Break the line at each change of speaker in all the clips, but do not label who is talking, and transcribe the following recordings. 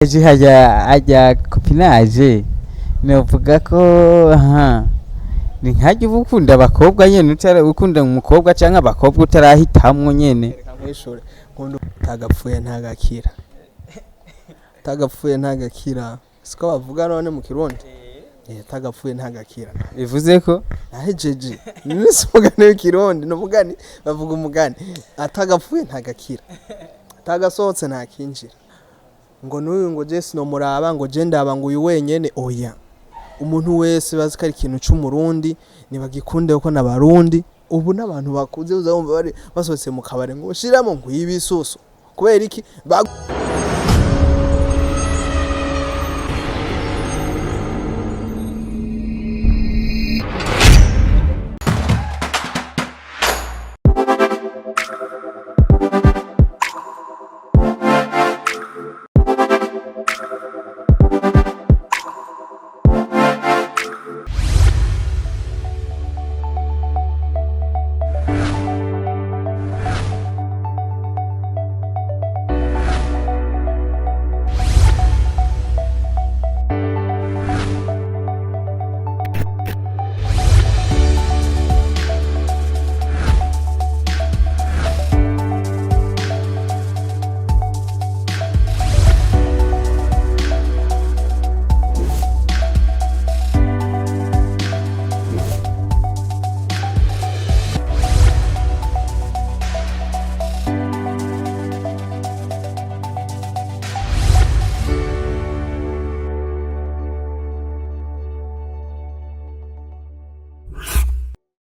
Ejo hajya copinage navuga ko ni nkajya ubukunda abakobwa nyene utara ukunda umukobwa canke abakobwa utarahitamwo nyene
kamwishure kundi tagapfuye ntagakira tagapfuye ntagakira siko bavuga none mu kirundi tagapfuye ntagakira
bivuze ko
nahejeje nise umugani w'ikirundi no mugani bavuga umugani atagapfuye ntagakira tagasohotse ntakinjira ngo n'uyu ngo je sinomuraba ngo je ndaba ngo uyu wenyene oya umuntu wese bazi ko ari ikintu c'umurundi nibagikunde uko n'abarundi ubu n'abantu bakuze uzabumva bari basohotse mu kabare ngo shiramo ngo ibisusu kubera iki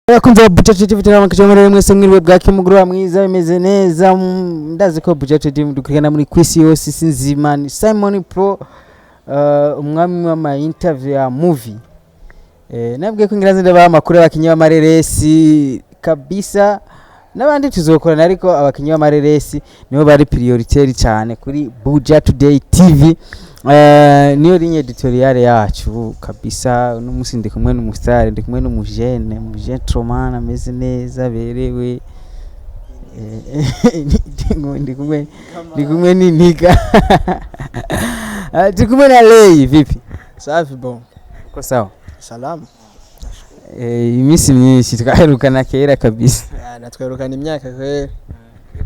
Bakunze budget TV turamakije mwese mwiriwe bwaki muguru mwiza bimeze neza ndazi ko budget TV dukurikirana muri kwisi yose sinzima ni Simon Pro umwami w'ama interview ya movie nabwiye ko ngiraze ndaba amakuru y'abakinyi b'amareresi kabisa n'abandi tuzokorana ariko abakinyi b'amareresi nibo bari prioritaire cyane kuri Budget Today TV niyo ligne editoriale yacu kabisa n'umusi ndi kumwe n'umustar ndi kumwe n'umujene gentleman ameze neza berewe ndi kumwe ni niga ndi kumwe na Ray vipi
safi bon
ko sawa
salamu
imisi myinshi twaherukana kera kabisa
natwerukana imyaka kwera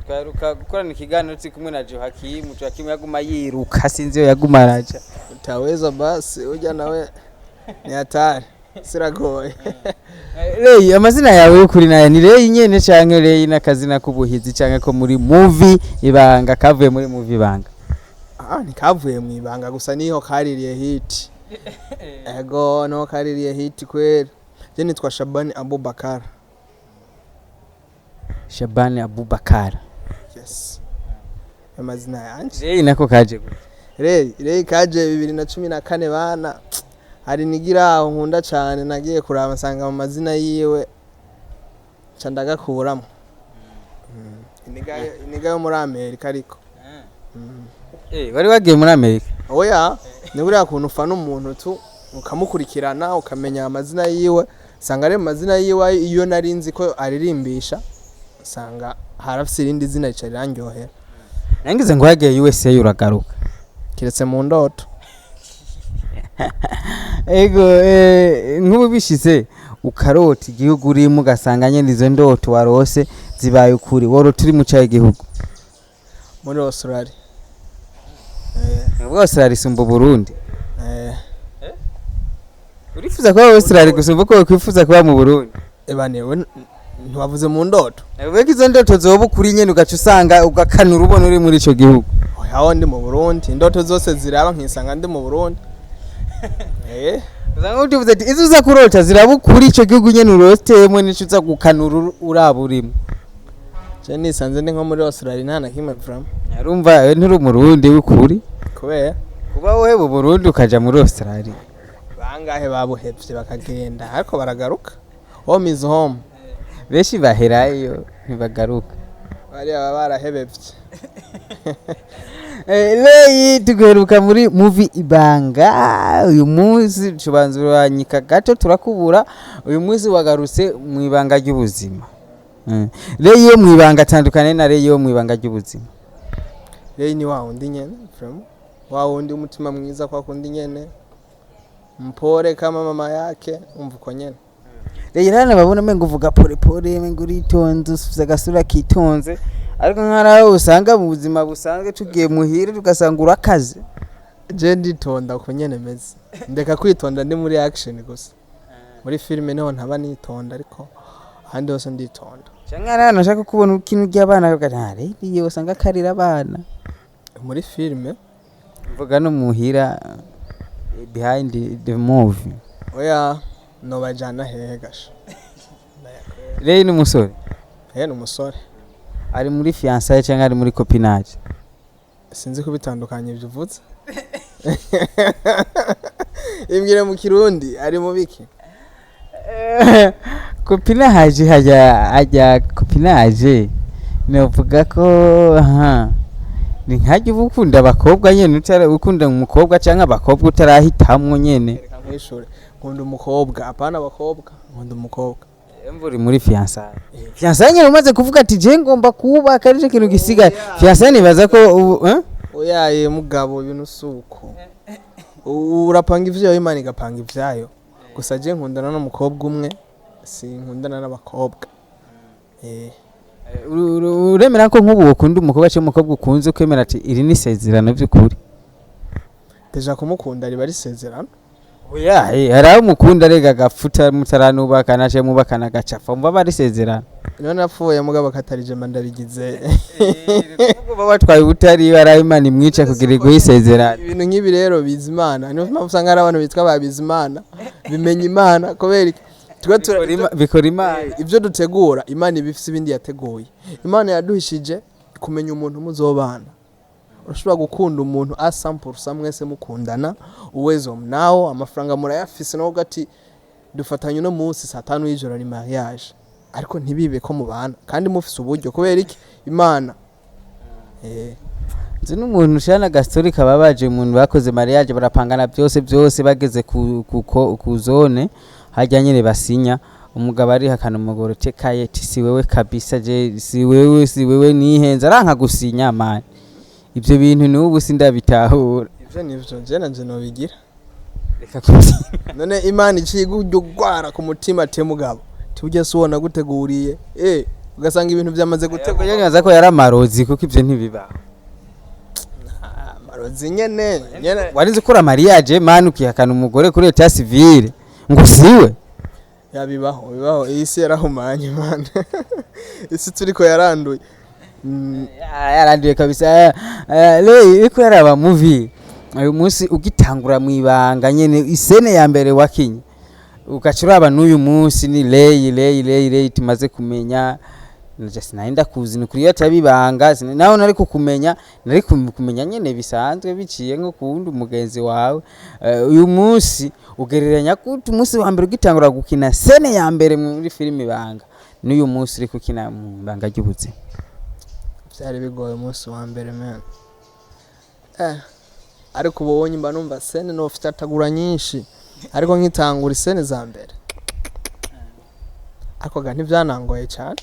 twaheruka gukorana ikiganiro turi kumwe na Joachim yaguma yiruka sinzi yo yaguma araja
utaweza basi ujya nawe ni hatari siragoye
Ray amazina yawe y'ukuri naye ni Ray nyene canke Ray n'akazina k'ubuhizi canke ko muri movie ibanga kavuye muri movie ibanga
ni kavuye mu ibanga gusa niho kaririye hit ego no kaririye hit kwera je nitwa Shabani Abubakar
Shabani Abubakar
yes amazina yanje
Ray nako kaje gute
Ray kaje 2014 bana hari nigira aho nkunda cyane nagiye kuraba nsanga mu mazina yiwe candagakuramo iniga yo muri Amerika ariko
bari wagiye muri Amerika
oya ni buriya kuntu ufana umuntu tu ukamukurikirana ukamenya amazina yiwe sanga ari amazina yiwe iyo narinzi ko aririmbisha sanga harafise irindi zina ricarangyohera
nangize ngo yagiye USA uragaruka
kiretse mu ndoto
ego nk'ubu bishize ukarota igihugu urimo ugasanga nyene izo ndoto warose zibaye ukuri woro turi mu cyayi gihugu
muri Australia
ubwo Australia sumba Burundi urifuza kuba Australia gusumba ko kwifuza kuba mu Burundi
ebanewe ntiwavuze mu ndoto
ubwo izo ndoto zoba ukuri nyene ugaca usanga ugakanura ubona uri muri ico gihugu
oya ndi mu Burundi indoto zose ziraba nkisanga ndi mu Burundi
uzanga utuvuze ati izo uza kurota ziraba ukuri ico gihugu nyene uroteyemo nico uza gukanura uraba urimo
je nisanze ndi nko muri Australia nta nakimwe from
yarumva nturi umurundi w'ukuri
kubera
kuba wowe mu Burundi ukaja muri Australia
bangahe babuhevye bakagenda ariko baragaruka home is home
beshi baherayo ntibagaruka
bari aba barahebevye
Ray tugeruka muri movie ibanga uyu munsi tubanzuranyika gato turakubura uyu munsi wagarutse mu ibanga ry'ubuzima Ray yo mu ibanga tandukane na Ray yo mu ibanga ry'ubuzima
Ray ni wa undi nyene from wa wundi umutima mwiza kwa kundi nyene mpore kama mama yake umva uko nyene.
Rero babona mengo uvuga pore pore mengo uritonze usubiza gasura kitonze ariko nkaraho usanga mu buzima busanzwe tugiye muhire tugasanga urakaze.
Je nditonda uko nyene meze ndeka kwitonda ndi muri action gusa muri filime niho ntaba nitonda ariko handi hose nditonda.
Cyangwa nashaka kubona ikintu cy'abana bakare iyo usanga karira abana
muri filime
mvuga no muhira behind the movie.
Oya no bajana hehe gasha.
Rero ni umusore.
Ni umusore.
Ari muri fiançailles cyangwa ari muri copinage?
Sinzi kubitandukanye ibyo uvuze. Imbwire mu Kirundi ari mu biki?
Copinage hajya copinage novuga ko ni nkajye ubukunda abakobwa nyene utara ukunda umukobwa cyangwa abakobwa utarahitamwo nyene.
Nk'ishure nkunda umukobwa apana abakobwa nkunda umukobwa.
Emvuri muri fiançailles. Fiançailles nyene umaze kuvuga ati je ngomba kubaka ari kintu gisigaye. Fiançailles nibaza ko
oyaye mugabo ibintu suko. Urapanga ivyo Imana igapanga ivyayo. Gusa je nkundana n'umukobwa umwe si nkundana n'abakobwa.
Uremera ko nk'ubu ukunda umukobwa cyangwa umukobwa ukunze kwemera ati iri ni sezerano by'ukuri?
Deja kumukunda riba ari sezerano.
Oya haraho umukunda rega gafuta mutaranubaka naje mubakana gacafa mba bari sezerano.
None napfuye mugabo katarije mandabigize.
Kuko baba twaye ubutari barayimana imwica kugira ngo yisezerano.
Ibintu nk'ibi rero bizimana niyo mpamvu usanga ari abantu bitwa babizimana bimenya Imana kubera
bikora Imana
ibyo dutegura Imana ibifise ibindi yateguye. Imana yaduhishije kumenya umuntu muzobana. Urashobora gukunda umuntu asample mwese mukundana uwezo mnawo amafaranga murayafise no gati dufatanye no munsi saa 5 y'ijoro ni mariage ariko ntibibe ko mubana kandi mufise uburyo kubera iki Imana.
Nzi n'umuntu ushana gastori kababaje umuntu bakoze mariage barapangana byose bageze ku zone hajya nyene basinya umugabo ari hakana umugore tekaye si wewe kabisa je si wewe nihenza aranka gusinya mani. Ibyo bintu n'ubu sindabitahura.
Ibyo nivyo je nanje no bigira.
Reka kusinya.
None Imana icigujyo gwara ku mutima te mugabo. Tujye subona guteguriye. Ugasanga ibintu byamaze gutegura.
Yanyaza ko yaramarozi kuko ibyo ntibiba.
Marozi nyene
warinze kura mariage mani ukihakana umugore kuri leta civile ngo siwe.
Bibaho iyi si yarahumanye man. Isi turiko yaranduye.
Yaranduye kabisa. Leo iko yaraba movie uyu munsi ugitangura mu ibanga nyene isene ya mbere wakinye ukacuraba n'uyu munsi ni lay tumaze kumenya just naenda kuzina kuri yo tabibanga naho nari kukumenya nyene bisanzwe biciye nko kundi umugenzi wawe. Uyu munsi ugereranya kuti umunsi wa mbere ugitangura gukina sene ya mbere muri filime Ibanga n'uyu munsi uri kukina mu Ibanga ry'ubuzima.
Byari bigoye umunsi wa mbere man. Ariko ubonye mba numva sene no ufite atagura nyinshi ariko nkitangura sene za mbere ariko ga ntivyanangoye cyane.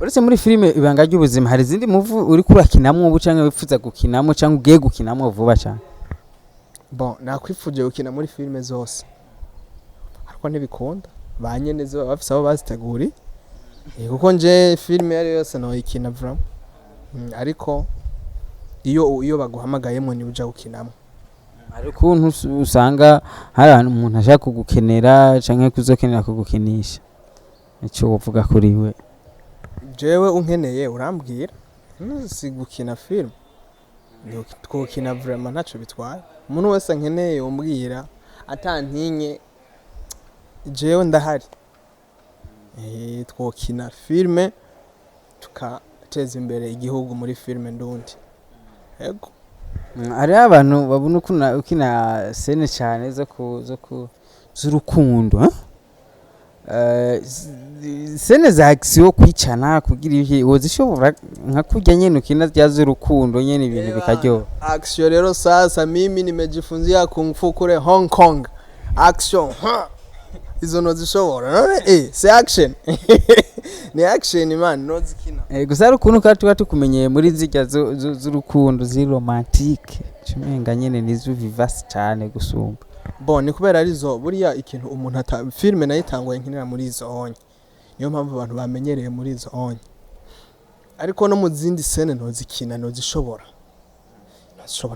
Uretse muri filime Ibanga ry'ubuzima hari izindi movie uri kurakinamwo ubu canke wifuza gukinamwo canke ugiye gukinamwo vuba cyane?
Bon nakwifuje gukina muri filime zose ariko ntibikunda banyene zo bafise abo baziteguri kuko nje filime yari yose no ikina vra ariko iyo baguhamagayemo ni uja gukinamo.
Ariko usanga hari umuntu ashaka kugukenera canke kuzokenera kugukinisha nicyo uvuga kuri we?
Jewe unkeneye urambwira si gukina film twokina vraiment ntaco bitwaye. Umuntu wese nkeneye umbwira atantinye jewe ndahari. Twokina filme tukateza imbere igihugu muri filme ndundi. Yego
ari abantu babona ukina sene cyane z'urukundo sene za action kwicana kugira ibyo wozishobora nka kujya nyene ukina ryazo urukundo nyene ibintu bikaryo.
Action rero sasa mimi nimejifunzia kung fu kule Hong Kong. Action izo no zishobora none c'est action. ni action man nozikina
gusa ari ukuntu ka tuba tukumenyeye muri zirya z'urukundo ziri romantique cumenga nyene nizo vivasi cyane gusumba
bon ni kubera arizo buriya ikintu umuntu filme nayo itangoye nkinira muri izo onye niyo mpamvu abantu bamenyereye muri izo onye ariko no mu zindi scene nozikina nozishobora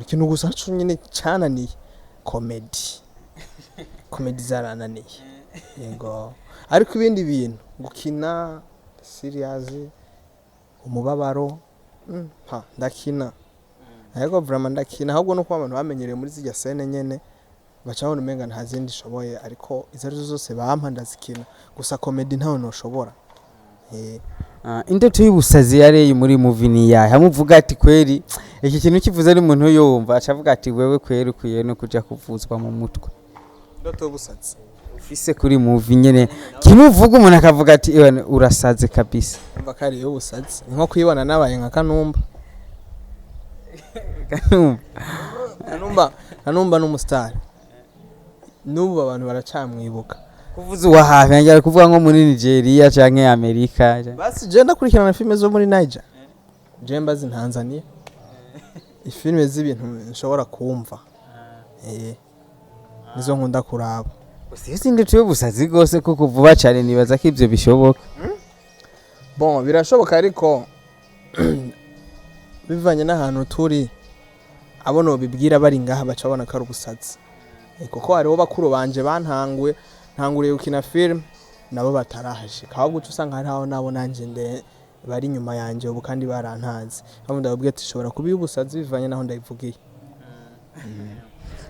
ikintu gusa nyine cyananiye comedy zarananiye yego ariko ibindi bintu gukina serious umubabaro ndakina ariko vraiment ndakina ahubwo no kuba abantu bamenyereye muri zijya scene nyene bacabona umenga nta zindi shoboye ariko izo arizo zose bampa ndazikina gusa comedy ntaho noshobora
indoto y'ubusazi yareye muri movie ni yahe hamuvuga ati kweri iki kintu kivuze ari umuntu yumva acavuga ati wewe kweri ukwiye no kuja kuvuzwa mu mutwe
indoto y'ubusazi
ufise kuri movie nyene kimuvuga umuntu akavuga ati urasaze kabisa
umva kari y'ubusazi nko kwibona nabaye nka Kanumba Kanumba n'umustar n'ubu abantu baracamwibuka
kuvuza wa hafi njya kuvuga ngo muri Nigeria canke Amerika
basi je ndakurikirana filme zo muri Niger je mbazi Tanzania ifilme z'ibintu nshobora kumva nizo nkunda kuraba
usisi ndetse y'ubusazi gose kuko vuba cyane nibaza ko ivyo bishoboka
bon birashoboka ariko bivanye n'ahantu turi abono bibwira bari ngaha bacabona ko ari ubusazi kuko hariho bakuru banje ntanguriye gukina film nabo batarahashika ahubwo usanga hariho nabo nanje bari nyuma yanje ubu kandi barantazi bamwe ndababwiye ati shobora kuba y'ubusazi bivanye naho ndayivugiye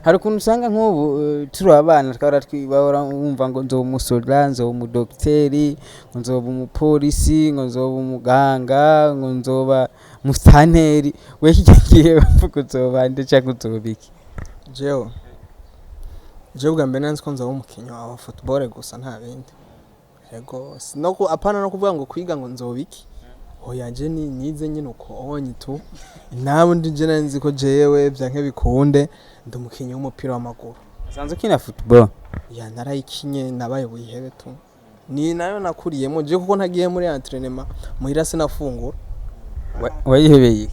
hari ukuntu usanga nk'ubu turi abana twara twibahora wumva ngo nzoba umusoda nzoba umudokiteri ngo nzoba umupolisi ngo nzoba umuganga ngo nzoba musitanteri we kigiye bavuga uzoba nde cyangwa uzoba iki
jewe bwa mbere nanzi ko nzoba umukinnyi wa football gusa nta bindi yego sinoko apana no kuvuga ngo kwiga ngo nzoba iki oya je nize nyine uko onye tu nabo ndije nanzi ko jewe byanke bikunde ndi umukinnyi w'umupira w'amaguru
sanze kina football
ya narayikinye nabaye buyihebe tu ni nayo nakuriyemo je kuko ntagiye muri entraînement muhira sinafungura
wayihebeye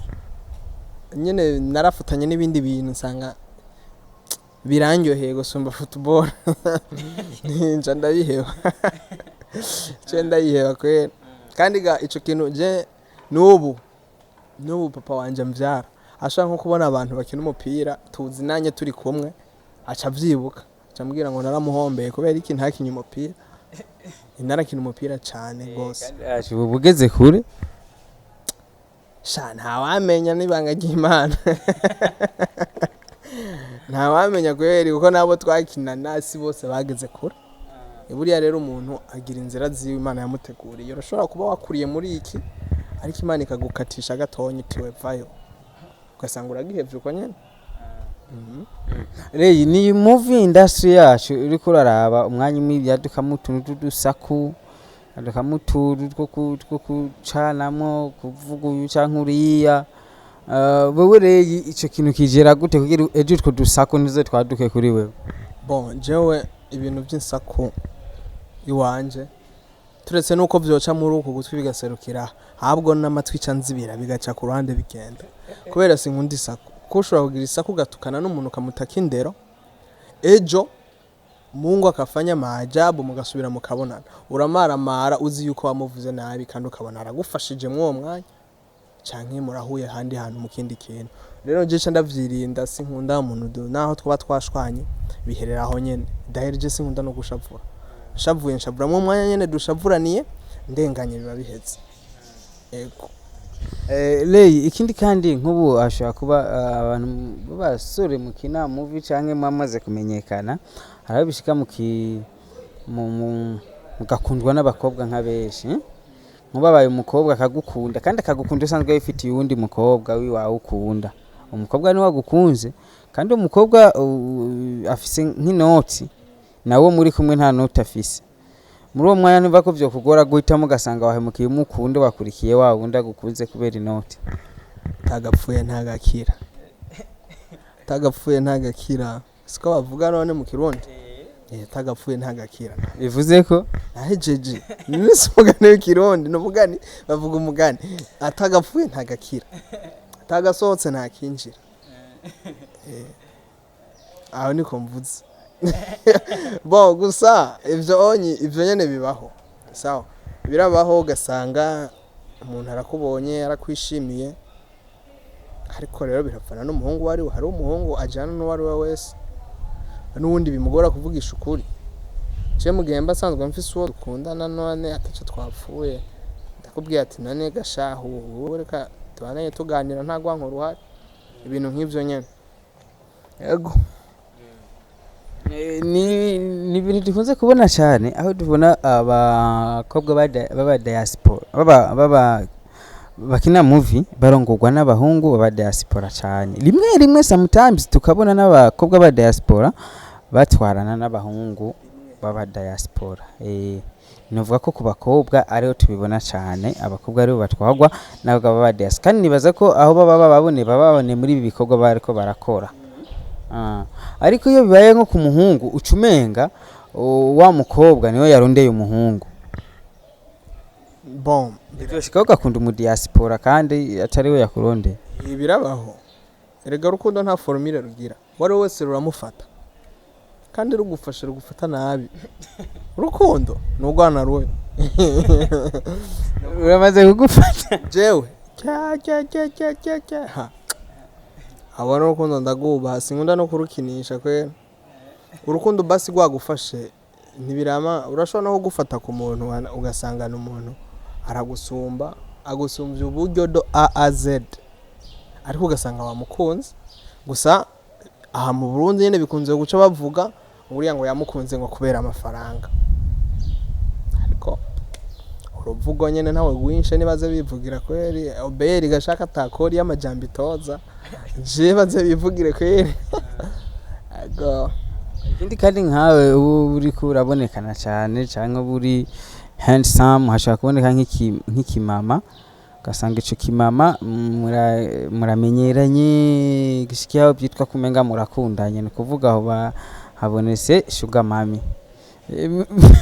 nyine narafutanye n'ibindi bintu nsanga birangyoheye gusumba football nje ndabiheba kwera kandi ga ico kintu je n'ubu papa wanje mvyara ashaka nko kubona abantu bakina umupira tuzi nanye turi kumwe aca vyibuka acambwira ngo naramuhombeye kubera iki ntakinye umupira narakina umupira cyane gose
kandi bugeze kure
sha ntawamenya n'ibanga ry'Imana ntawamenya kweri kuko nabo twakina nasi bose bageze kure buriya rero umuntu agira inzira ziwe Imana yamuteguriye urashobora kuba wakuriye muri iki ariko Imana ikagukatisha gatonye tiwe vayo ugasanga uragihevye uko nyene
Rey ni movie industry yacu uri kuraraba umwanya umwe yadukamwe utuntu dusaku adukamwe utuntu two kucanamo kuvuga uyu canke uriya wewe Rey ico kintu kijera gute kugira ejo two dusaku nizo twaduke kuri wewe
bon jewe ibintu by'insaku iwanje turetse nuko vyoca muri uko gutwi bigaserukira habwo n'amatwi canzibira bigaca ku ruhande bigenda kubera sinkunda isaku kushobora kugira isaku gatukana n'umuntu kamutaka indero ejo Mungu akafanya maajabu mugasubira mukabonana uramaramara uzi yuko wamuvuze nabi kandi ukabona aragufashije mwo mwanya canke murahuye handi hantu mu kindi kintu rero je ndavyirinda sinkunda umuntu naho twaba twashwanye biherera aho nyene daherije sinkunda no gushavura nshavura mu mwanya nyene dushavuraniye ndenganye biba biheze ego
Rey ikindi kandi nk'ubu ashobora kuba abantu basore mukina movie canke mwamaze kumenyekana harabishika mugakundwa n'abakobwa nka beshi mubabaye umukobwa akagukunda kandi akagukunda usanzwe yifitiye uwundi mukobwa wiwawe ukunda umukobwa ni wagukunze kandi umukobwa afise nk'inoti nawe muri kumwe nta noti afise muri uwo mwanya niba ko byo kugora guhitamo ugasanga wahemukiye umukunde wakurikiye wa wundi agukunze kubera inoti
tagapfuye ntagakira siko bavuga none mu Kirundi atagapfuye ntagakira
bivuze ko
nahejeje nisi umugani w'ikirundi no mugani bavuga umugani atagapfuye ntagakira atagasohotse ntakinjira aho niko mvuze bo gusa ivyo nyene bibaho sawa birabaho ugasanga umuntu arakubonye arakwishimiye ariko rero birapfana n'umuhungu wari hari umuhungu ajana n'uwari we wese n'ubundi bimugora kuvugisha ukuri cyo mugemba asanzwe mfise uwo dukundana none ataco twapfuye ndakubwiye ati none gashahu reka tubanaye tuganira nta gwanko ruhari ibintu nk'ivyo nyene yego
ni ibintu dukunze kubona cyane aho tubona abakobwa baba diaspora baba bakina movie barongorwa n'abahungu baba diaspora cyane rimwe sometimes tukabona n'abakobwa ba diaspora batwarana n'abahungu baba diaspora novuga ko ku bakobwa ariho tubibona cyane abakobwa aribo batwagwa n'abagabo baba diaspora kandi nibaza ko aho babone muri ibi bikorwa bariko barakora ariko iyo bibaye nko ku muhungu ucumenga wa mukobwa niwe yarondeye umuhungu
bon
birashika ugakunda mu diaspora kandi atari we yakurondeye
birabaho erega rukundo nta formule rugira wari wese ruramufata kandi rugufata nabi rukundo nugwana ruwe
uramaze kugufata
jewe ha abona urukundo ndaguba sinkunda no kurukinisha kwe urukundo basi gwagufashe ntibirama urashobora no kugufata ku muntu ugasangana umuntu aragusumba agusumvye uburyo do A Z ariko ugasanga bamukunze gusa aha mu Burundi nyene bikunze guca bavuga uriya ngo yamukunze ngo kubera amafaranga ariko uruvugo nyene ntawe gwinshe nibaze bivugira kweri oberi gashaka takori y'amajambo itoza je baze bivugire kweri ago
ikindi kandi nkawe uri kurabonekana cyane cyangwa buri handsome hashaka kuboneka nk'ikimama ugasanga ico kimama muramenyeranye gishikiyaho byitwa kumenga murakundanye ni kuvuga aho habonese sugar mami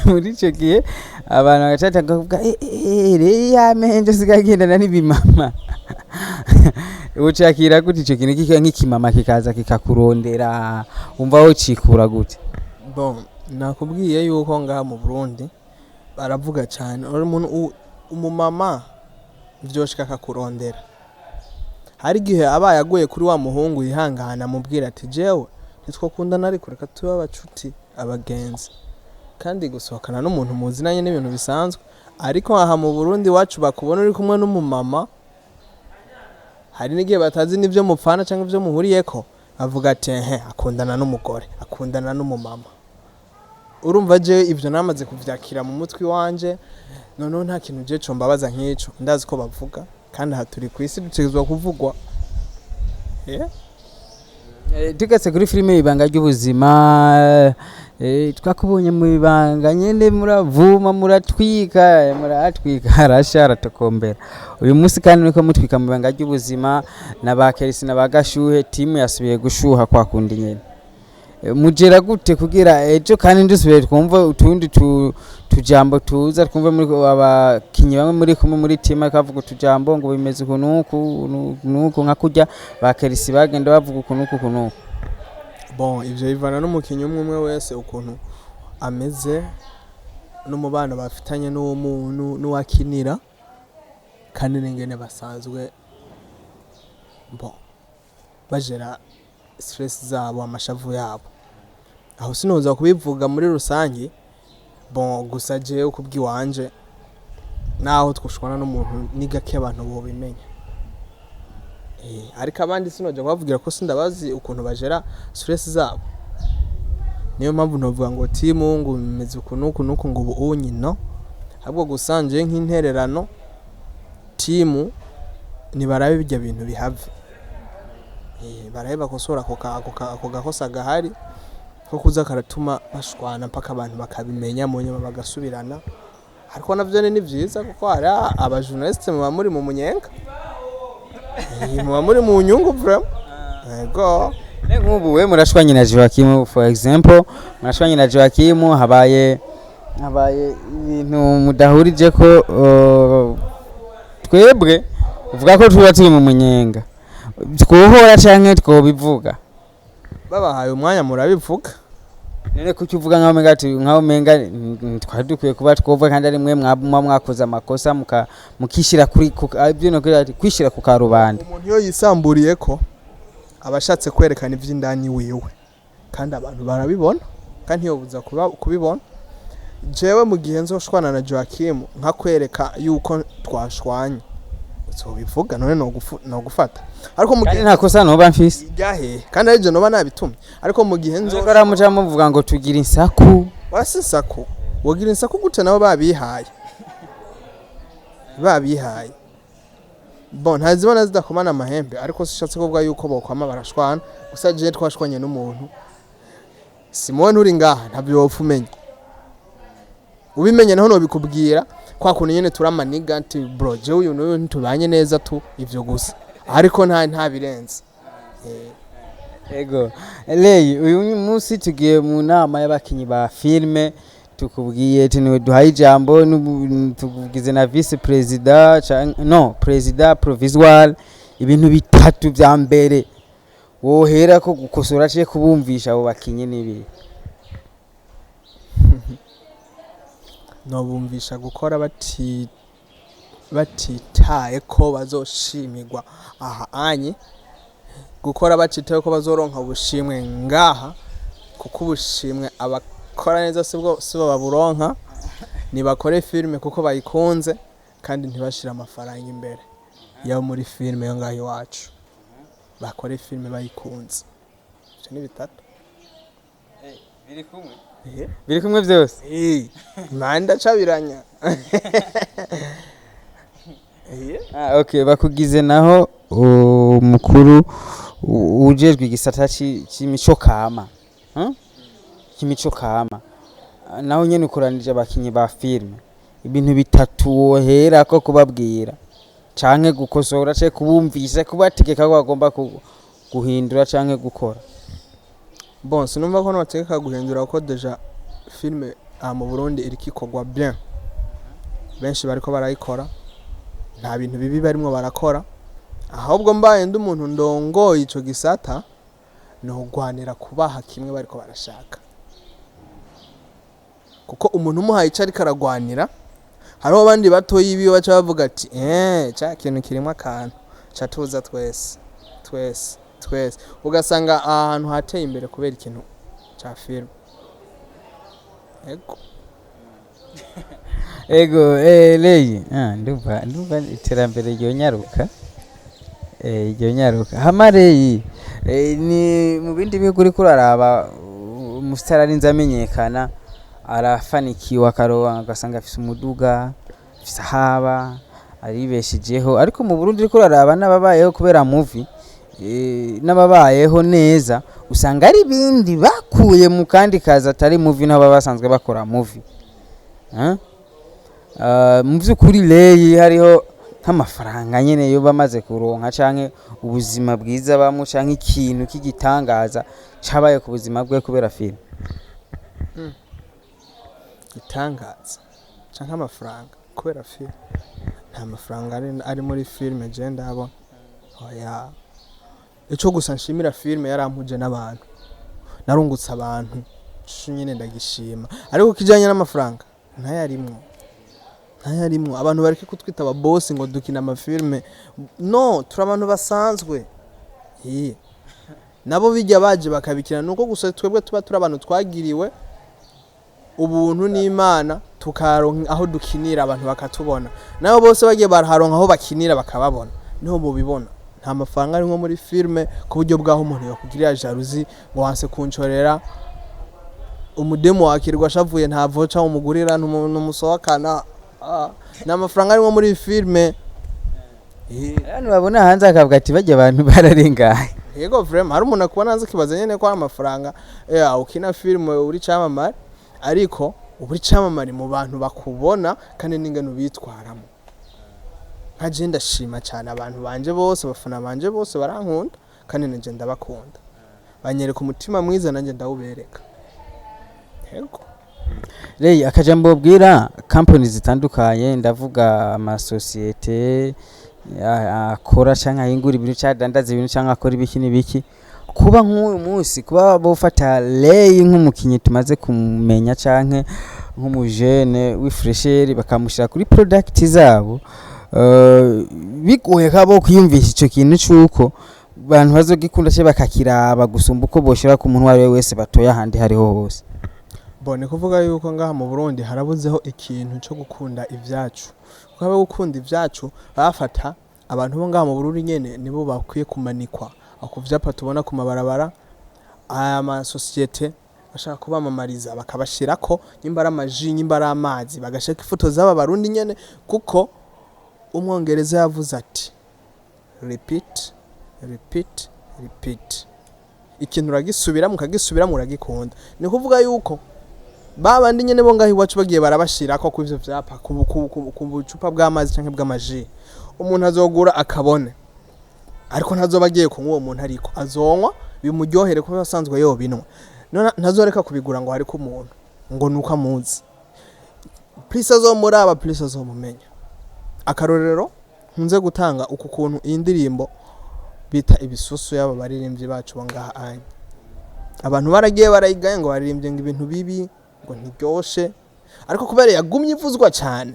muri ico gihe abantu bagacata kuvuga ya menje sigagendana n'ibimama ucakira gute ico kintu nk'ikimama kikaza kikakurondera umva aho cikura gute
bon nakubwiye yuko ngaha mu Burundi baravuga cyane umuntu umumama vyoshika akakurondera hari igihe abaye aguye kuri wa muhungu yihangana mubwira ati jewe nitwakundana ariko reka tube abacuti abagenzi kandi gusohokana n'umuntu muzinanye n'ibintu bisanzwe ariko aha mu Burundi wacu bakubona uri kumwe n'umumama hari n'igihe batazi n'ivyo mupfana cyangwa ivyo muhuriyeko avuga ati akundana n'umugore akundana n'umumama urumva je ivyo namaze kuvyakira mu mutwi wanje none nta kintu je cyo mbabaza nk'ico ndazi ko bavuga kandi aha turi ku isi dutegezwa kuvugwa
tugetse kuri filime ibanga ry'ubuzima twakubonye mu ibanga nyene muravuma muratwika harasha aratokombera uyu munsi kandi niko mutwika mu ibanga ry'ubuzima na ba KERCY na ba GASHUHE team yasubiye gushuha kwa kundi nyene mugera gute kugira ejo kandi ndisubiye twumva utundi tujambo tuza twumva muri abakinyi bamwe muri kumwe muri team akavuga utujambo ngo bimeze kunuko nka kujya ba KERCY bagenda bavuga kunuko
bon ivyo bivana n'umukinyi umwe wese ukuntu ameze n'umubano bafitanye n'umuntu n'uwakinira kandi n'ingene basanzwe bon bajera stress zabo amashavu yabo aho sinoza kubivuga muri rusangi bon gusa je ukubwiwanje naho twushwana n'umuntu nigake abantu bo bimenya ariko abandi sinoje kubavugira ko sindabazi ukuntu bajera stress zabo niyo mpamvu novuga ngo timu ngo bimeze ukuntu ngo ubunyino ahubwo gusanje nk'intererano timu ni barabe bijya bintu bihave barabe bakosora ako gakosa gahari ko kuza karatuma bashwana mpaka abantu bakabimenya mu nyuma bagasubirana ariko navyo ni vyiza kuko hari abajournaliste muba muri mu munyenga muba muri mu nyungu vraiment yego
nk'ubu we murashwanye na Joachim for example murashwanye na Joachim habaye ibintu mudahurije ko twebwe uvuga ko tuba turi mu munyenga twohora canke twobivuga
babahaye umwanya murabivuga
none kuki uvuga nkaho menga twari dukwiye kuba twovuga kandi ari mwe mwakoze amakosa mukishira kuri ibyo no kwishira ku karubanda
umuntu yo yisamburiye ko abashatse kwerekana ivy'indani wiwe kandi abantu barabibona kandi yobuza kubibona jewe mu gihe nzoshwana na Joachim nka kwereka yuko twashwanye uzobivuga none no gufata ariko mu gihe
nta kosa no bamfise
yahe kandi ari je no banabitumye ariko mu gihe
nzokora muca muvuga ngo tugira insaku
wasisaku wogira insaku gute nabo babihaye bon ntazibona zidakomana amahembe ariko sishatse kuvuga yuko bokwama barashwana gusa je twashwanye n'umuntu Simone uri ngaha ntabyo wopfa umenya ubimenye naho no bikubwira kwa kuntu nyene turamaniga ati bro je uyu n'uyu ntubanye neza tu ivyo gusa ariko nta birenze
ego Lei uyu munsi tugiye mu nama y'abakinyi ba filme tukubwiye tiniwe duhaye ijambo tukugize na vice president no president provisoire ibintu bitatu bya mbere wohera ko gukosora cye kubumvisha abo bakinyi nibi
no bumvisha gukora batitaye ko bazoshimirwa aha anye gukora batitaye ko bazoronka ubushimwe ngaha kuko ubushimwe abakora neza sibo baburonka nibakore filme kuko bayikunze kandi ntibashira amafaranga imbere ya muri filme yo ngaho iwacu bakore filme bayikunze cyo ni bitatu
biri kumwe byose
manda cabiranya
okay bakugize naho umukuru ujejwe igisata cy'imico kama cy'imico kama naho nyene ukoranije abakinyi ba filme ibintu bitatu wohera ko kubabwira canke gukosora cye kubumvisha kubategeka ko bagomba guhindura canke gukora
bon sinumva ko nategeka guhindura ko deja filme mu Burundi irikikogwa bien benshi bariko barayikora nta bintu bibi barimo barakora ahubwo mbaye ndi umuntu ndongoye ico gisata no gwanira kubaha kimwe bariko barashaka kuko umuntu umuhaye icari karagwanira hariho abandi bato yibiwe baca bavuga ati cha kintu kirimo akantu cha tuza twese ugasanga ahantu hateye imbere kubera ikintu cha film
ego Lei ndumva iterambere ryonyaruka Lei ni mu bindi bihugu uri kuraraba umusitari amenyekana arafanikiwe akaroba agasanga afise umuduga afise haba aribeshijeho ariko mu Burundi uri kuraraba n'ababayeho kubera movie n'ababayeho neza usanga ari bindi bakuye mu kandi kaza atari movie n'aba basanzwe bakora movie mu by'ukuri Lei hariho nk'amafaranga nyene yo bamaze kuronka canke ubuzima bwiza bamwe canke ikintu kigitangaza cabaye ku buzima bwe kubera film
itangaza canke amafaranga kubera film nta mafaranga ari muri film je ndabona oya ico gusa nshimira film yarampuje n'abantu narungutse abantu nyine ndagishima ariko kijanye n'amafaranga ntayarimwo abantu bareke kutwita aba boss ngo dukina amafilme no turi abantu basanzwe nabo bijya baje bakabikina nuko gusa twebwe tuba turi abantu twagiriwe ubuntu n'Imana tukaronka aho dukinira abantu bakatubona nabo bose bagiye baraharonka aho bakinira bakababona niho mubibona nta mafaranga ari nko muri filme ku buryo bwaho umuntu yakugirira jalousie ngo wanse kunchorera umudemo wakirwa ashavuye nta vocha umugurira n'umusohakana na mafaranga ari nko muri filme
hano babona hanze akavuga ati bajya abantu bararengaye
yego vraiment hari umuntu akubona hanze kibaza nyene ko amafaranga ukina filme uri camamare ariko uri camamare mu bantu bakubona kandi n'ingano bitwaramo nkaje ndashima cyane abantu banje bose bafana banje bose barankunda kandi nje ndabakunda banyereka umutima mwiza nanjye ndawubereka. Yego
Rey akajambo bwira company zitandukanye ndavuga amasosiyete akora canka hingura ibintu cyadandaza ibintu canka akora ibiki nibiki kuba nk'uyu munsi kuba bofata Rey nk'umukinyi tumaze kumenya canke nk'umujene w'ifresheri bakamushira kuri product zabo bigoye kabo kwiyumvisha ico kintu cyuko abantu bazogikunda cye bakakiraba gusumba uko boshira ku muntu wari wese batoya handi hariho hose.
Bone kuvuga yuko ngaha mu Burundi harabuzeho ikintu cyo gukunda ivyacu. Kuba gukunda ivyacu bafata abantu bo ngaha mu Burundi nyene nibo bakwiye kumanikwa akuvyapa tubona ku mabarabara aya ma societe bashaka kubamamariza bakabashirako nyimbara amaji nyimbara amazi bagashaka ifoto z'aba Barundi nyene kuko umwongereza yavuze ati repeat repeat repeat ikintu uragisubira mukagisubira muragikunda ni kuvuga yuko babandi nyene bo ngaho iwacu bagiye barabashirako ku ivyo vyapa ku bucupa bw'amazi canke bw'amaji umuntu azogura akabone ariko ntazobagiye kunywa uwo muntu ariko azonywa bimuryohere kuko asanzwe yo binwa none ntazoreka kubigura ngo hariko umuntu ngo nuko amuzi please azomuraba please azomumenya akarorero nkunze gutanga uku kuntu iyi ndirimbo bita ibisusu y'aba baririmbyi bacu bangaha anye abantu baragiye barayigaye ngo baririmbye ngo ibintu bibi ngo ntiryoshe ariko kubera yagumye ivuzwa cyane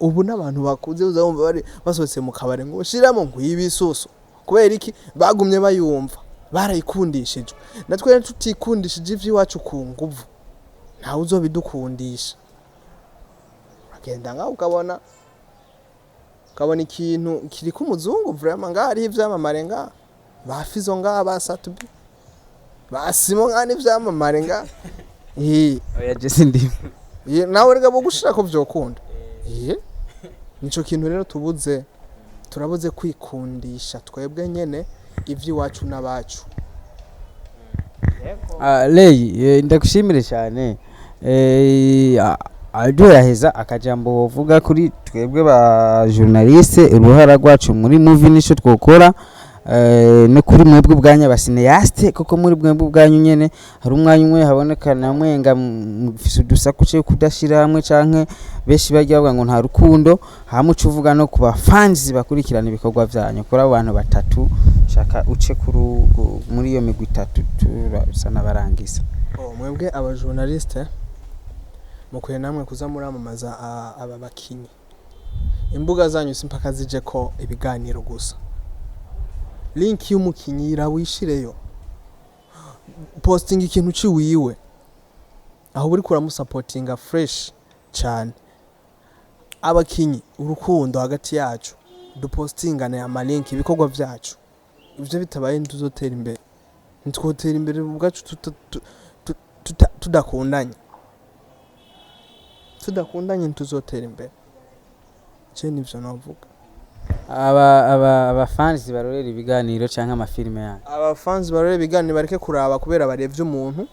ubu n'abantu bakuze uzabumva bari basohotse mu kabare ngo shiramo ngo ibisusu kubera iki bagumye bayumva barayikundishije natwe tutikundishije ivy'iwacu ku nguvu ntawe uzobidukundisha agenda ngaho ukabona ikintu kiri ku muzungu vraiment ngaho ari ivyamamare ngaho bafizo ngaho basatubi basimo ngani ivyamamare ngaho
oya Jesse ndi
nawe rega bo gushira ko vyokunda nico kintu rero turabuze kwikundisha twebwe nyene ivy'iwacu n'abacu.
Rey ndagushimire cyane Aldo yaheza akajambo wovuga kuri twebwe ba journaliste uruhara rwacu muri movie nico twokora no kuri mwebwe bwanya basineyaste koko muri mwebwe bwanyu nyene hari umwanya umwe habonekana mwenga mufise udusakuce kudashira hamwe canke beshi bajya bavuga ngo nta rukundo hamuca uvuga no kuba fans bakurikirana ibikorwa byanyu kora abantu batatu shaka uce kuri muri iyo migwi itatu turasa nabarangiza.
Mwebwe aba journaliste mukuye namwe kuza muramamaza aba bakinyi imbuga zanyu simpaka zije ko ibiganiro gusa link y'umukinyi irawishireyo posting ikintu ciwiwe aho buri kuramu supportinga fresh cyane abakinyi urukundo hagati yacu dupostingana ama link ibikorwa vyacu ivyo bitabaye ntuzotera imbere ntitwotera imbere ubwacu tudakundanye ntituzotera imbere je nivyo navuga.
aba fans barorera ibiganiro canke amafilme yanyu
aba fans barorera ibiganiro bareke kuraba kubera barevye umuntu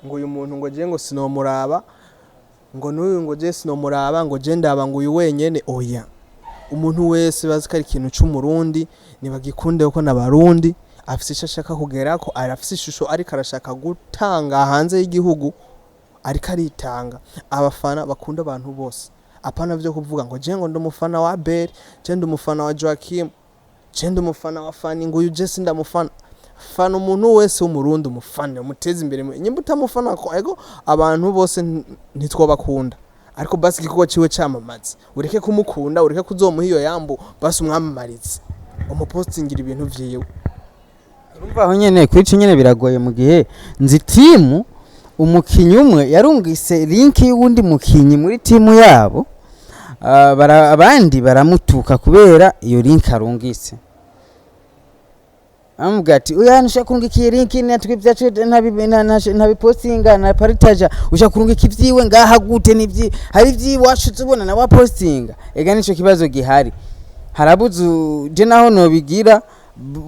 ngo uyu muntu ngo je ngo sinomuraba ngo n'uyu ngo je sinomuraba ngo je ndaba ngo uyu wenyene oya umuntu wese bazikari ikintu cy'umurundi nibagikunde uko nabarundi afise ishashaka kugerako arafise ishusho ariko arashaka gutanga hanze y'igihugu ariko aritanga abafana bakunda abantu bose apana vyo kuvuga ngo je ngo ndumufana wa Beri je ndumufana wa Joachim je ndumufana wa Fani ngo uyu je sindamufana fana umuntu wese w'umurundi umufana umuteze imbere nyimba utamufana ko ego abantu bose ntitwobakunda ariko basi igikorwa ciwe cyamamaza ureke kumukunda ureke kuzomuha iyo yambu basi umwamamarize umupostingira ibintu vyiwe
urumva aho nyene kwica nyene biragoye mu gihe nzi timu umukinyi umwe yarungise link y'undi mukinyi muri timu yabo abandi baramutuka kubera iyo link arungise amugati uya nshakungiki link natwibyacu ntabipostinga na paritaja ushakurungika ivyiwe ngaha gute nivyi hari vyiwacu tubona na wa postinga ega nico kibazo gihari harabuzu je naho no bigira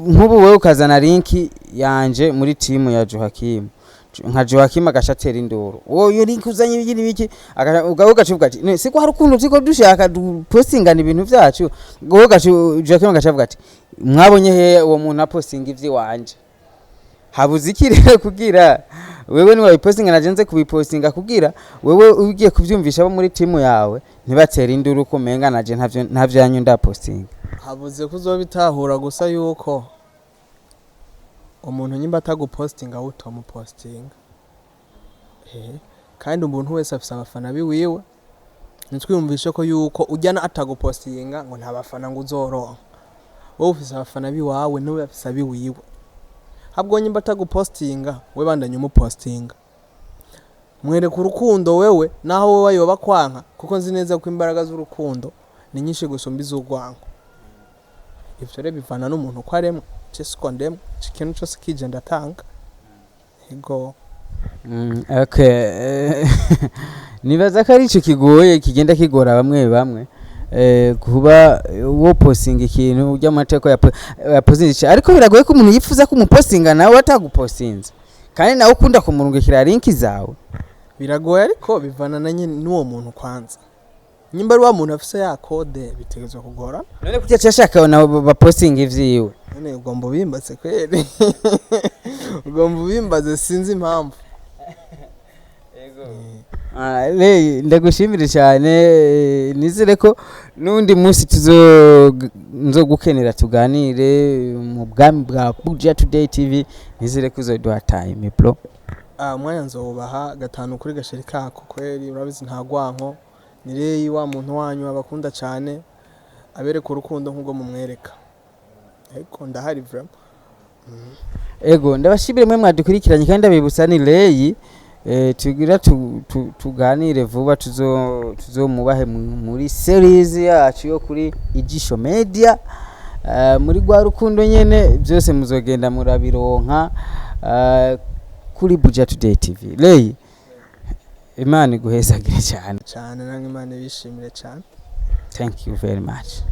nkubu wewe ukazana link yanje muri timu ya Joachim nka Joachim agashatera indoro iyo link uzanye ibigiri biki ugaho gacuvuga ati siko hari ukuntu ziko dushaka postingana ibintu vyacu goho gacu Joachim agacavuga ati mwabonye he uwo muntu apostinga ivyi wanje habuze iki rero kugira wewe ni wabipostinga najenze kubipostinga kugira wewe ugiye kuvyumvisha abo muri timu yawe ntibatera induru ko menga naje ntavyo yanyu ndapostinga.
habuze kuzobitahura gusa yuko umuntu nyimba atagupostinga utomupostinga kandi umuntu wese afise abafana biwiwe nitwiyumvishe ko yuko ujyana atagupostinga ngo nta bafana ngo uzoronka wowe ufise abafana biwawe niwe afise abiwiwe habwo nyimba atagupostinga we bandanye umupostinga mwereka urukundo wewe naho wowe yoba kwanka kuko nzi neza ko imbaraga z'urukundo ni nyinshi gusumba iz'urwango ivyo rero bivana n'umuntu ko aremwe cyesiko ndemwe ikintu cyose kije ndatanga ego.
Okay. Nibaza ko ari ico kigoye kigenda kigora bamwe kuba wo posting ikintu ujya mateko ya posting ariko biragoye ko umuntu yifuza ko umupostinga nawe atagupostinze kandi nawe ukunda kumurungikira link zawe
biragoye ariko bivana na nyine n'uwo muntu kwanza nyimba ari wa muntu afise ya code bitegezwe kugora
none kujya cyashaka nawe ba posting ivyiwe
none ugomba ubimbaze kweri ugomba ubimbaze sinzi impamvu.
Ndagushimira cyane nizere ko nundi munsi nzogukenera tuganire mu bwami bwa Buja Today TV nizere ko uzoduha time bro.
Mwanya nzobaha gatanu kuri gasheri kako kweri urabizi nta gwanko nireyi wa muntu wanyu abakunda cyane abereka urukundo nk'ubwo mumwereka ariko ndahari vraiment.
Ego ndabashimire mwe mwadukurikiranye kandi abibutsa ni Reyi tugira tuganire vuba tuzomubahe muri series yacu yo kuri Ijisho Media muri gwa rukundo nyene byose muzogenda murabironka kuri Buja Today TV. Reyi Imana iguhezagire cyane
nange Imana bishimire cyane.
Thank you very much.